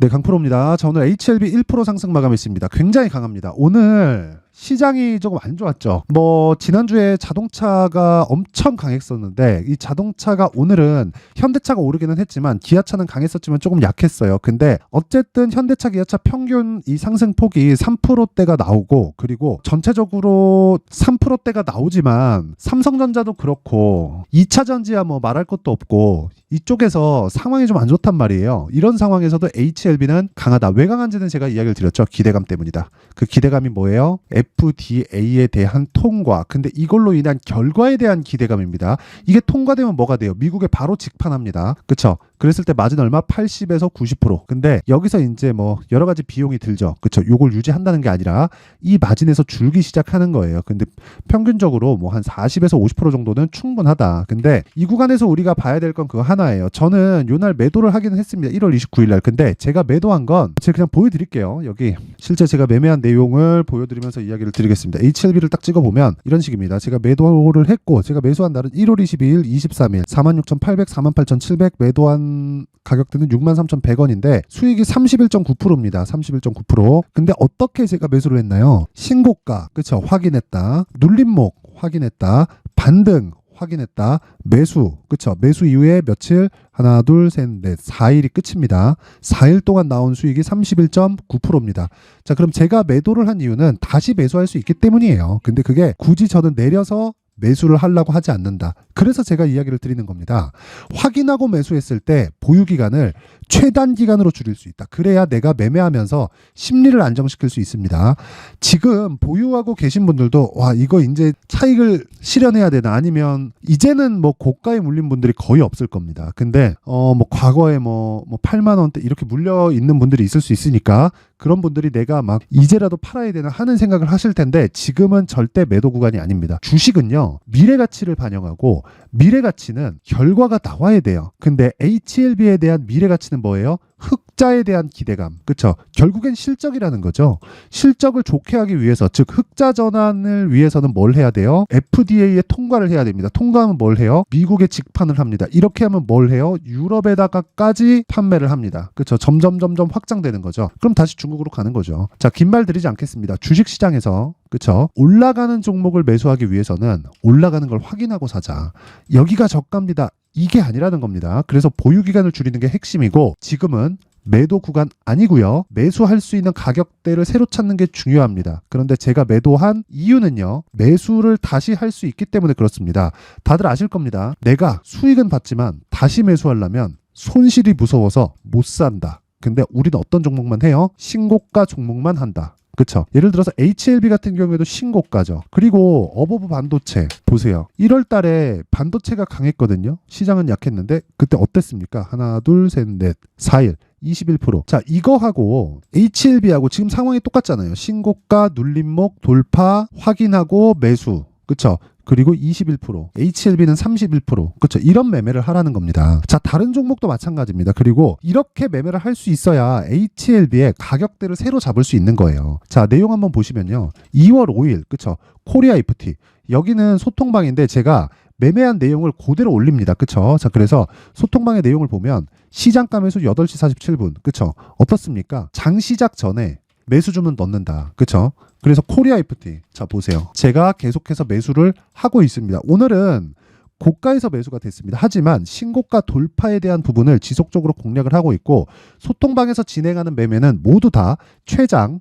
네, 강프로입니다. 자, 오늘 HLB 1% 상승 마감했습니다. 굉장히 강합니다. 오늘 시장이 조금 안 좋았죠. 지난주에 자동차가 엄청 강했었는데 이 자동차가 오늘은 현대차가 오르기는 했지만 기아차는 강했었지만 조금 약했어요. 근데 어쨌든 현대차, 기아차 평균 이 상승폭이 3%대가 나오고, 그리고 전체적으로 3%대가 나오지만 삼성전자도 그렇고 2차전지야 말할 것도 없고 이쪽에서 상황이 좀 안 좋단 말이에요. 이런 상황에서도 HLB는 강하다. 왜 강한지는 제가 이야기를 드렸죠. 기대감 때문이다. 그 기대감이 뭐예요? FDA에 대한 통과. 근데 이걸로 인한 결과에 대한 기대감입니다. 이게 통과되면 뭐가 돼요? 미국에 바로 직판합니다. 그쵸? 그랬을 때 마진 얼마? 80에서 90%. 근데 여기서 이제 여러 가지 비용이 들죠. 그쵸? 요걸 유지한다는 게 아니라 이 마진에서 줄기 시작하는 거예요. 근데 평균적으로 한 40에서 50% 정도는 충분하다. 근데 이 구간에서 우리가 봐야 될 건 그거 하나예요. 저는 요날 매도를 하기는 했습니다. 1월 29일 날. 근데 제가 매도한 건 제가 그냥 보여드릴게요. 여기 실제 제가 매매한 내용을 보여드리면서 이야기를 드리겠습니다. HLB를 딱 찍어보면 이런 식입니다. 제가 매도를 했고, 제가 매수한 날은 1월 22일, 23일 46,800, 48,700 매도한 가격대는 63,100원인데 수익이 31.9%입니다. 31.9%. 근데 어떻게 제가 매수를 했나요? 신고가, 그쵸? 확인했다. 눌림목 확인했다. 반등 확인했다. 매수, 그쵸? 매수 이후에 며칠? 하나, 둘, 셋, 넷, 4일이 끝입니다. 4일 동안 나온 수익이 31.9%입니다. 자, 그럼 제가 매도를 한 이유는 다시 매수할 수 있기 때문이에요. 근데 그게 굳이 저는 내려서 매수를 하려고 하지 않는다. 그래서 제가 이야기를 드리는 겁니다. 확인하고 매수했을 때 보유기간을 최단 기간으로 줄일 수 있다. 그래야 내가 매매하면서 심리를 안정시킬 수 있습니다. 지금 보유하고 계신 분들도 이거 이제 차익을 실현해야 되나, 아니면 이제는 고가에 물린 분들이 거의 없을 겁니다. 근데 과거에 8만 원대 이렇게 물려 있는 분들이 있을 수 있으니까 그런 분들이 내가 이제라도 팔아야 되나 하는 생각을 하실 텐데, 지금은 절대 매도 구간이 아닙니다. 주식은요, 미래 가치를 반영하고 미래 가치는 결과가 나와야 돼요. 근데 HLB에 대한 미래 가치는 뭐예요? 흑자에 대한 기대감. 그쵸? 결국엔 실적이라는 거죠. 실적을 좋게 하기 위해서, 즉 흑자 전환을 위해서는 뭘 해야 돼요? FDA에 통과를 해야 됩니다. 통과하면 뭘 해요? 미국에 직판을 합니다. 이렇게 하면 뭘 해요? 유럽에다가까지 판매를 합니다. 그쵸? 점점 확장되는 거죠. 그럼 다시 중국으로 가는 거죠. 자, 긴 말 드리지 않겠습니다. 주식시장에서, 그쵸? 올라가는 종목을 매수하기 위해서는 올라가는 걸 확인하고 사자. 여기가 저가입니다. 이게 아니라는 겁니다. 그래서 보유기간을 줄이는 게 핵심이고, 지금은 매도 구간 아니고요. 매수할 수 있는 가격대를 새로 찾는 게 중요합니다. 그런데 제가 매도한 이유는요, 매수를 다시 할 수 있기 때문에 그렇습니다. 다들 아실 겁니다. 내가 수익은 받지만 다시 매수하려면 손실이 무서워서 못 산다. 근데 우리는 어떤 종목만 해요? 신고가 종목만 한다. 그쵸? 예를 들어서 HLB 같은 경우에도 신고가죠. 그리고 어버브 반도체 보세요. 1월 달에 반도체가 강했거든요. 시장은 약했는데 그때 어땠습니까? 하나, 둘, 셋, 넷, 4일 21%. 자, 이거하고 HLB하고 지금 상황이 똑같잖아요. 신고가, 눌림목, 돌파, 확인하고 매수. 그쵸? 그리고 21%, HLB는 31%. 그렇죠? 이런 매매를 하라는 겁니다. 자, 다른 종목도 마찬가지입니다. 그리고 이렇게 매매를 할 수 있어야 HLB의 가격대를 새로 잡을 수 있는 거예요. 자, 내용 한번 보시면요. 2월 5일, 그렇죠? 코리아 FT. 여기는 소통방인데 제가 매매한 내용을 그대로 올립니다. 그쵸? 자, 그래서 소통방의 내용을 보면 시장가 매수 8시 47분. 그쵸? 어떻습니까? 장 시작 전에 매수 주문 넣는다. 그쵸? 그래서 코리아 FT. 자, 보세요. 제가 계속해서 매수를 하고 있습니다. 오늘은 고가에서 매수가 됐습니다. 하지만 신고가 돌파에 대한 부분을 지속적으로 공략을 하고 있고, 소통방에서 진행하는 매매는 모두 다 최장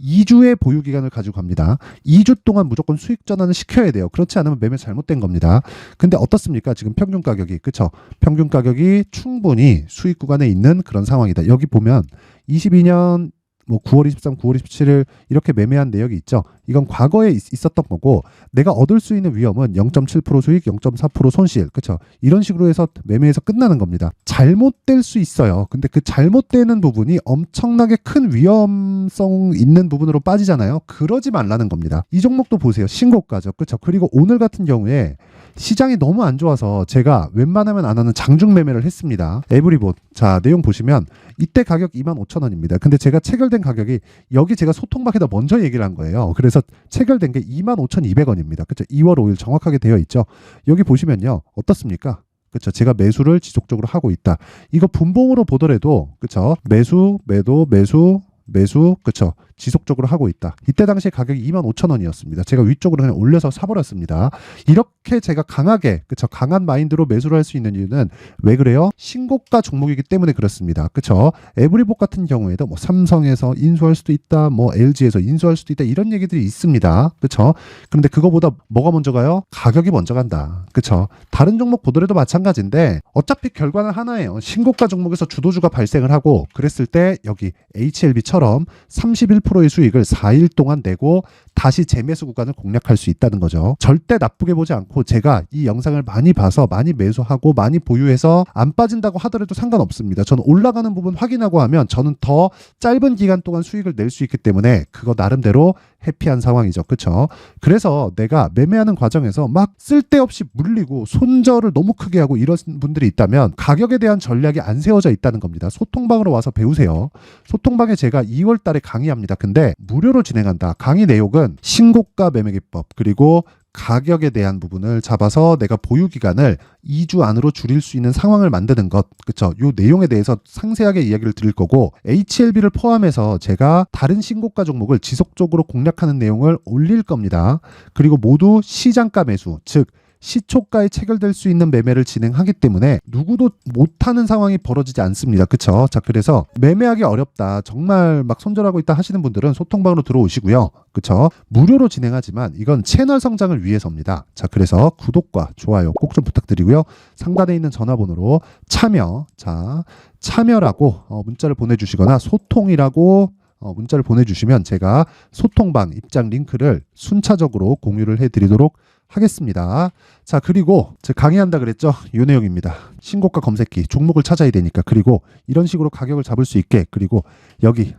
2주의 보유 기간을 가지고 갑니다. 2주 동안 무조건 수익 전환을 시켜야 돼요. 그렇지 않으면 매매 잘못된 겁니다. 근데 어떻습니까? 지금 평균 가격이, 그쵸? 평균 가격이 충분히 수익 구간에 있는 그런 상황이다. 여기 보면 22년 9월 23, 9월 27일 이렇게 매매한 내역이 있죠. 이건 과거에 있었던 거고, 내가 얻을 수 있는 위험은 0.7% 수익, 0.4% 손실. 그렇죠? 이런 식으로 해서 매매에서 끝나는 겁니다. 잘못될 수 있어요. 근데 그 잘못되는 부분이 엄청나게 큰 위험성 있는 부분으로 빠지잖아요. 그러지 말라는 겁니다. 이 종목도 보세요. 신고가죠. 그렇죠? 그리고 오늘 같은 경우에 시장이 너무 안 좋아서 제가 웬만하면 안 하는 장중 매매를 했습니다. 에브리봇. 자, 내용 보시면 이때 가격 25,000원입니다. 근데 제가 체결된 가격이, 여기 제가 소통방에다 먼저 얘기를 한 거예요. 그래서 체결된 게 25,200원입니다. 그렇죠? 2월 5일 정확하게 되어 있죠. 여기 보시면요. 어떻습니까? 그쵸? 제가 매수를 지속적으로 하고 있다. 이거 분봉으로 보더라도 그쵸? 매수, 매도, 매수, 매수, 그쵸? 지속적으로 하고 있다. 이때 당시에 가격이 25,000원이었습니다. 제가 위쪽으로 그냥 올려서 사버렸습니다. 이렇게 제가 강하게, 그쵸? 강한 마인드로 매수를 할 수 있는 이유는 왜 그래요? 신고가 종목이기 때문에 그렇습니다. 그쵸? 에브리복 같은 경우에도 뭐 삼성에서 인수할 수도 있다, 뭐 LG에서 인수할 수도 있다, 이런 얘기들이 있습니다. 그쵸? 그런데 그거보다 뭐가 먼저 가요? 가격이 먼저 간다. 그쵸? 다른 종목 보더라도 마찬가지인데 어차피 결과는 하나예요. 신고가 종목에서 주도주가 발생을 하고 그랬을 때 여기 HLB처럼 31%의 수익을 4일 동안 내고 다시 재매수 구간을 공략할 수 있다는 거죠. 절대 나쁘게 보지 않고 제가 이 영상을 많이 봐서 많이 매수하고 많이 보유해서 안 빠진다고 하더라도 상관없습니다. 저는 올라가는 부분 확인하고 하면 저는 더 짧은 기간 동안 수익을 낼 수 있기 때문에 그거 나름대로 해피한 상황이죠. 그렇죠? 그래서 내가 매매하는 과정에서 막 쓸데없이 물리고 손절을 너무 크게 하고 이런 분들이 있다면 가격에 대한 전략이 안 세워져 있다는 겁니다. 소통방으로 와서 배우세요. 소통방에 제가 2월 달에 강의합니다. 근데 무료로 진행한다. 강의 내용은 신고가 매매 기법 그리고 가격에 대한 부분을 잡아서 내가 보유 기간을 2주 안으로 줄일 수 있는 상황을 만드는 것. 그쵸? 요 내용에 대해서 상세하게 이야기를 드릴 거고 HLB를 포함해서 제가 다른 신고가 종목을 지속적으로 공략하는 내용을 올릴 겁니다. 그리고 모두 시장가 매수, 즉 시초가에 체결될 수 있는 매매를 진행하기 때문에 누구도 못하는 상황이 벌어지지 않습니다. 그쵸? 자, 그래서 매매하기 어렵다. 정말 막 손절하고 있다 하시는 분들은 소통방으로 들어오시고요. 그쵸? 무료로 진행하지만 이건 채널 성장을 위해서입니다. 자, 그래서 구독과 좋아요 꼭 좀 부탁드리고요. 상단에 있는 전화번호로 참여라고 문자를 보내주시거나 소통이라고 문자를 보내주시면 제가 소통방 입장 링크를 순차적으로 공유를 해드리도록 하겠습니다. 자, 그리고 제가 강의한다 그랬죠? 이 내용입니다. 신고가 검색기 종목을 찾아야 되니까 그리고 이런 식으로 가격을 잡을 수 있게 그리고 여기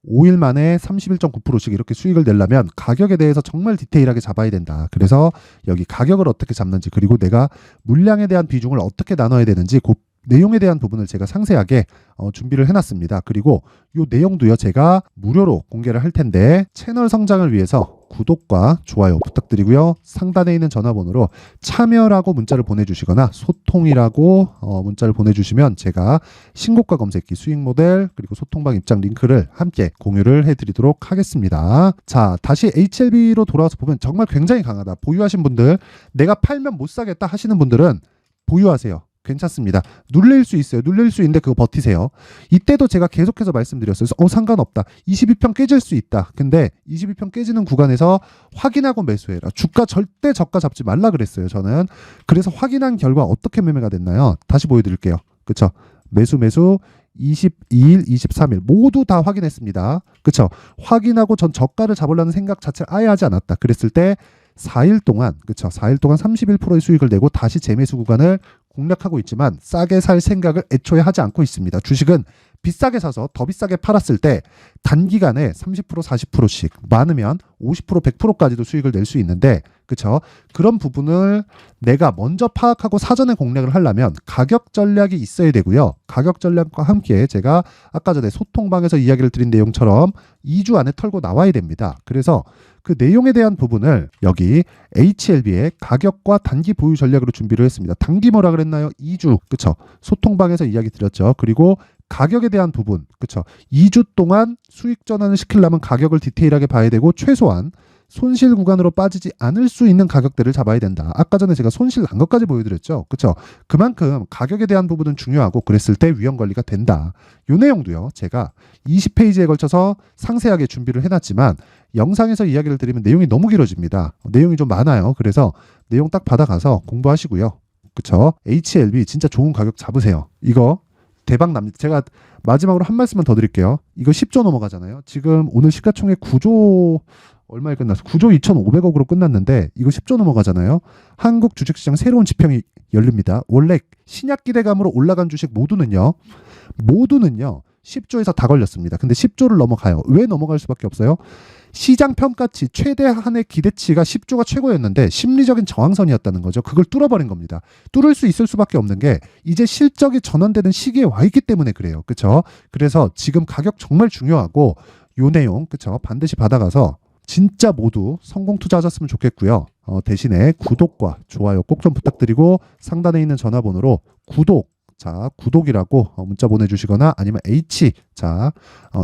5일 만에 31.9%씩 이렇게 수익을 내려면 가격에 대해서 정말 디테일하게 잡아야 된다. 그래서 여기 가격을 어떻게 잡는지 그리고 내가 물량에 대한 비중을 어떻게 나눠야 되는지 그 내용에 대한 부분을 제가 상세하게 준비를 해놨습니다. 그리고 이 내용도요 제가 무료로 공개를 할 텐데 채널 성장을 위해서 구독과 좋아요 부탁드리고요. 상단에 있는 전화번호로 참여라고 문자를 보내주시거나 소통이라고 문자를 보내주시면 제가 신고가 검색기 수익 모델 그리고 소통방 입장 링크를 함께 공유를 해드리도록 하겠습니다. 자, 다시 HLB로 돌아와서 보면 정말 굉장히 강하다. 보유하신 분들 내가 팔면 못 사겠다 하시는 분들은 보유하세요. 괜찮습니다. 눌릴 수 있어요. 눌릴 수 있는데 그거 버티세요. 이때도 제가 계속해서 말씀드렸어요. 상관없다. 22평 깨질 수 있다. 근데 22평 깨지는 구간에서 확인하고 매수해라. 주가 절대 저가 잡지 말라 그랬어요. 저는. 그래서 확인한 결과 어떻게 매매가 됐나요? 다시 보여드릴게요. 그쵸? 매수 22일, 23일 모두 다 확인했습니다. 그쵸? 확인하고 전 저가를 잡으려는 생각 자체를 아예 하지 않았다. 그랬을 때 4일 동안 그쵸? 4일 동안 31%의 수익을 내고 다시 재매수 구간을 공략하고 있지만 싸게 살 생각을 애초에 하지 않고 있습니다. 주식은 비싸게 사서 더 비싸게 팔았을 때 단기간에 30% 40%씩 많으면 50% 100%까지도 수익을 낼 수 있는데 그쵸? 그런 부분을 내가 먼저 파악하고 사전에 공략을 하려면 가격 전략이 있어야 되고요. 가격 전략과 함께 제가 아까 전에 소통방에서 이야기를 드린 내용처럼 2주 안에 털고 나와야 됩니다. 그래서 그 내용에 대한 부분을 여기 HLB의 가격과 단기 보유 전략으로 준비를 했습니다. 단기 뭐라 그랬나요? 2주. 그쵸? 소통방에서 이야기 드렸죠. 그리고 가격에 대한 부분. 그쵸? 2주 동안 수익 전환을 시키려면 가격을 디테일하게 봐야 되고 최소한 손실 구간으로 빠지지 않을 수 있는 가격대를 잡아야 된다. 아까 전에 제가 손실 난 것까지 보여드렸죠. 그쵸? 그만큼 가격에 대한 부분은 중요하고 그랬을 때 위험 관리가 된다. 이 내용도요. 제가 20페이지에 걸쳐서 상세하게 준비를 해놨지만 영상에서 이야기를 드리면 내용이 너무 길어집니다. 내용이 좀 많아요. 그래서 내용 딱 받아가서 공부하시고요. 그쵸? HLB 진짜 좋은 가격 잡으세요. 이거 대박 납니다. 제가 마지막으로 한 말씀만 더 드릴게요. 이거 10조 넘어가잖아요. 지금 오늘 시가총액 9조 얼마에 끝났어? 9조 2,500억으로 끝났는데 이거 10조 넘어가잖아요. 한국 주식시장 새로운 지평이 열립니다. 원래 신약 기대감으로 올라간 주식 모두는요 10조에서 다 걸렸습니다. 근데 10조를 넘어가요. 왜 넘어갈 수밖에 없어요? 시장 평가치 최대한의 기대치가 10조가 최고였는데 심리적인 저항선이었다는 거죠. 그걸 뚫어버린 겁니다. 뚫을 수 있을 수밖에 없는 게 이제 실적이 전환되는 시기에 와 있기 때문에 그래요. 그렇죠? 그래서 지금 가격 정말 중요하고 요 내용 그렇죠? 반드시 받아가서 진짜 모두 성공 투자하셨으면 좋겠고요. 대신에 구독과 좋아요 꼭 좀 부탁드리고 상단에 있는 전화번호로 구독이라고 문자 보내주시거나 아니면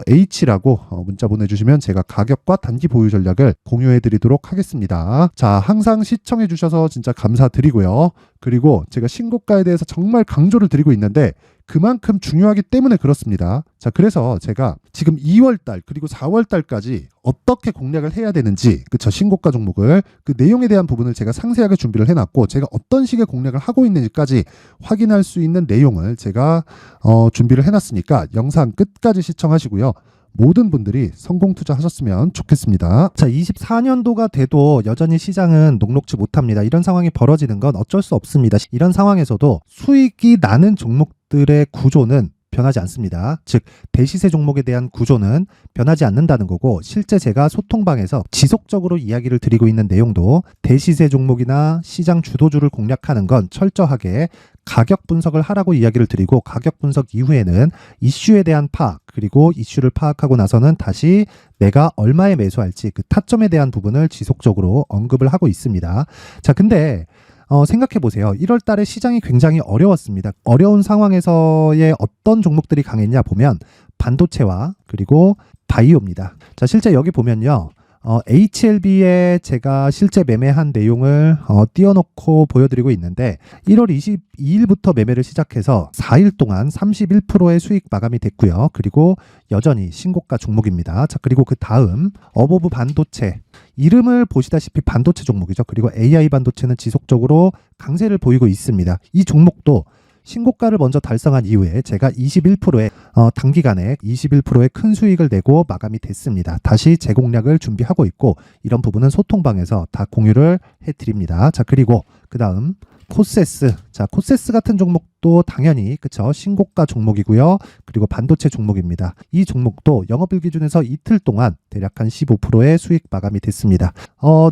H라고 문자 보내주시면 제가 가격과 단기 보유 전략을 공유해드리도록 하겠습니다. 자, 항상 시청해주셔서 진짜 감사드리고요. 그리고 제가 신고가에 대해서 정말 강조를 드리고 있는데 그만큼 중요하기 때문에 그렇습니다. 자, 그래서 제가 지금 2월달 그리고 4월달까지 어떻게 공략을 해야 되는지, 그쵸, 신고가 종목을 그 내용에 대한 부분을 제가 상세하게 준비를 해놨고 제가 어떤 식의 공략을 하고 있는지까지 확인할 수 있는 내용을 제가 준비를 해놨으니까 영상 끝까지 시청하시고요. 모든 분들이 성공 투자하셨으면 좋겠습니다. 자, 24년도가 돼도 여전히 시장은 녹록지 못합니다. 이런 상황이 벌어지는 건 어쩔 수 없습니다. 이런 상황에서도 수익이 나는 종목들의 구조는 변하지 않습니다. 즉, 대시세 종목에 대한 구조는 변하지 않는다는 거고, 실제 제가 소통방에서 지속적으로 이야기를 드리고 있는 내용도 대시세 종목이나 시장 주도주를 공략하는 건 철저하게 가격 분석을 하라고 이야기를 드리고, 가격 분석 이후에는 이슈에 대한 파악, 그리고 이슈를 파악하고 나서는 다시 내가 얼마에 매수할지 그 타점에 대한 부분을 지속적으로 언급을 하고 있습니다. 자, 근데 생각해 보세요. 1월 달에 시장이 굉장히 어려웠습니다. 어려운 상황에서의 어떤 종목들이 강했냐 보면 반도체와 그리고 바이오입니다. 자, 실제 여기 보면요. HLB에 제가 실제 매매한 내용을 띄워놓고 보여드리고 있는데 1월 22일부터 매매를 시작해서 4일 동안 31%의 수익 마감이 됐고요. 그리고 여전히 신고가 종목입니다. 자, 그리고 그 다음 어보브 반도체, 이름을 보시다시피 반도체 종목이죠. 그리고 AI 반도체는 지속적으로 강세를 보이고 있습니다. 이 종목도 신고가를 먼저 달성한 이후에 제가 21%의 단기간에 21%의 큰 수익을 내고 마감이 됐습니다. 다시 재공략을 준비하고 있고 이런 부분은 소통방에서 다 공유를 해드립니다. 자, 그리고 그 다음 코세스. 자, 코세스 같은 종목도 당연히 그쵸, 신고가 종목이고요. 그리고 반도체 종목입니다. 이 종목도 영업일 기준에서 이틀 동안 대략 한 15%의 수익 마감이 됐습니다.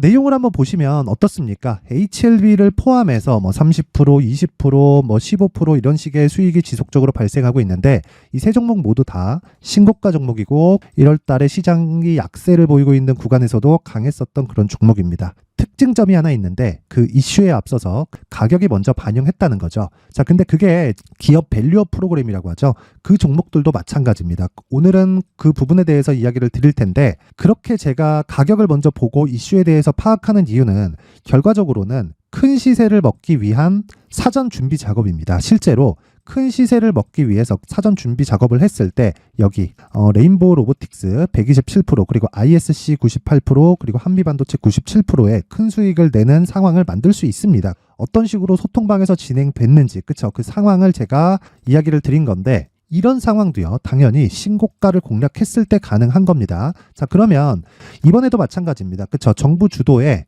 내용을 한번 보시면 어떻습니까? HLB를 포함해서 뭐 30%, 20%, 뭐 15% 이런 식의 수익이 지속적으로 발생하고 있는데 이 세 종목 모두 다 신고가 종목이고 1월 달에 시장이 약세를 보이고 있는 구간에서도 강했었던 그런 종목입니다. 특징점이 하나 있는데 그 이슈에 앞서서 가격이 먼저 반영했다는 거죠. 자, 근데 그게 기업 밸류업 프로그램이라고 하죠. 그 종목들도 마찬가지입니다. 오늘은 그 부분에 대해서 이야기를 드릴 텐데 그렇게 제가 가격을 먼저 보고 이슈에 대해서 파악하는 이유는 결과적으로는 큰 시세를 먹기 위한 사전 준비 작업입니다. 실제로 큰 시세를 먹기 위해서 사전 준비 작업을 했을 때 여기 레인보우 로보틱스 127% 그리고 ISC 98% 그리고 한미반도체 97%의 큰 수익을 내는 상황을 만들 수 있습니다. 어떤 식으로 소통방에서 진행됐는지 그쵸, 그 상황을 제가 이야기를 드린 건데 이런 상황도요 당연히 신고가를 공략했을 때 가능한 겁니다. 자, 그러면 이번에도 마찬가지입니다. 그쵸, 정부 주도의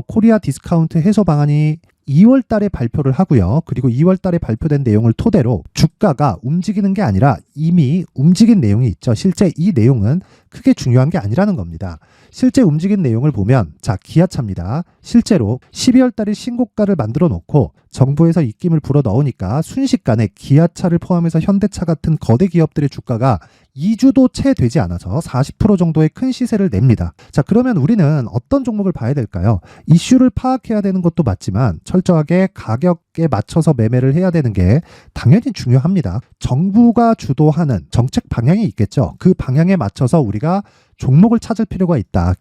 코리아 디스카운트 해소 방안이 2월 달에 발표를 하고요. 그리고 2월 달에 발표된 내용을 토대로 주가가 움직이는 게 아니라 이미 움직인 내용이 있죠. 실제 이 내용은 크게 중요한 게 아니라는 겁니다. 실제 움직인 내용을 보면 자, 기아차입니다. 실제로 12월 달에 신고가를 만들어 놓고 정부에서 입김을 불어 넣으니까 순식간에 기아차를 포함해서 현대차 같은 거대 기업들의 주가가 2주도 채 되지 않아서 40% 정도의 큰 시세를 냅니다. 자, 그러면 우리는 어떤 종목을 봐야 될까요? 이슈를 파악해야 되는 것도 맞지만 철저하게 가격에 맞춰서 매매를 해야 되는 게 당연히 중요합니다. 정부가 주도하는 정책 방향이 있겠죠. 그 방향에 맞춰서 우리가 종목을 찾을 필요가 있다.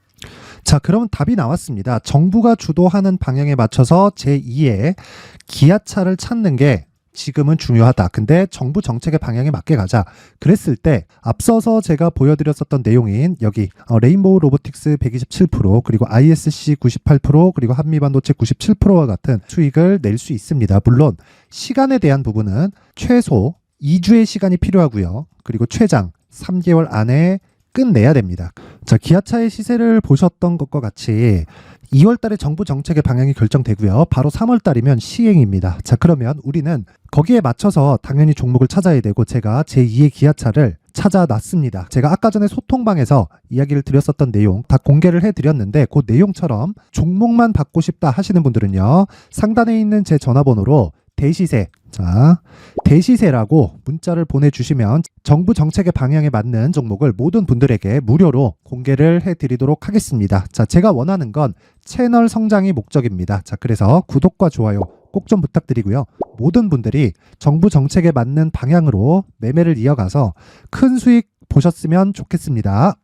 자, 그러면 답이 나왔습니다. 정부가 주도하는 방향에 맞춰서 제2의 기아차를 찾는 게 지금은 중요하다. 근데 정부 정책의 방향에 맞게 가자. 그랬을 때 앞서서 제가 보여드렸었던 내용인 여기 레인보우 로보틱스 127% 그리고 ISC 98% 그리고 한미반도체 97%와 같은 수익을 낼 수 있습니다. 물론 시간에 대한 부분은 최소 2주의 시간이 필요하고요. 그리고 최장 3개월 안에 끝내야 됩니다. 자, 기아차의 시세를 보셨던 것과 같이 2월 달에 정부 정책의 방향이 결정되고요. 바로 3월 달이면 시행입니다. 자, 그러면 우리는 거기에 맞춰서 당연히 종목을 찾아야 되고 제가 제2의 기아차를 찾아놨습니다. 제가 아까 전에 소통방에서 이야기를 드렸었던 내용 다 공개를 해드렸는데 그 내용처럼 종목만 받고 싶다 하시는 분들은요. 상단에 있는 제 전화번호로 대시세. 자, 대시세라고 문자를 보내주시면 정부 정책의 방향에 맞는 종목을 모든 분들에게 무료로 공개를 해드리도록 하겠습니다. 자, 제가 원하는 건 채널 성장이 목적입니다. 자, 그래서 구독과 좋아요 꼭 좀 부탁드리고요. 모든 분들이 정부 정책에 맞는 방향으로 매매를 이어가서 큰 수익 보셨으면 좋겠습니다.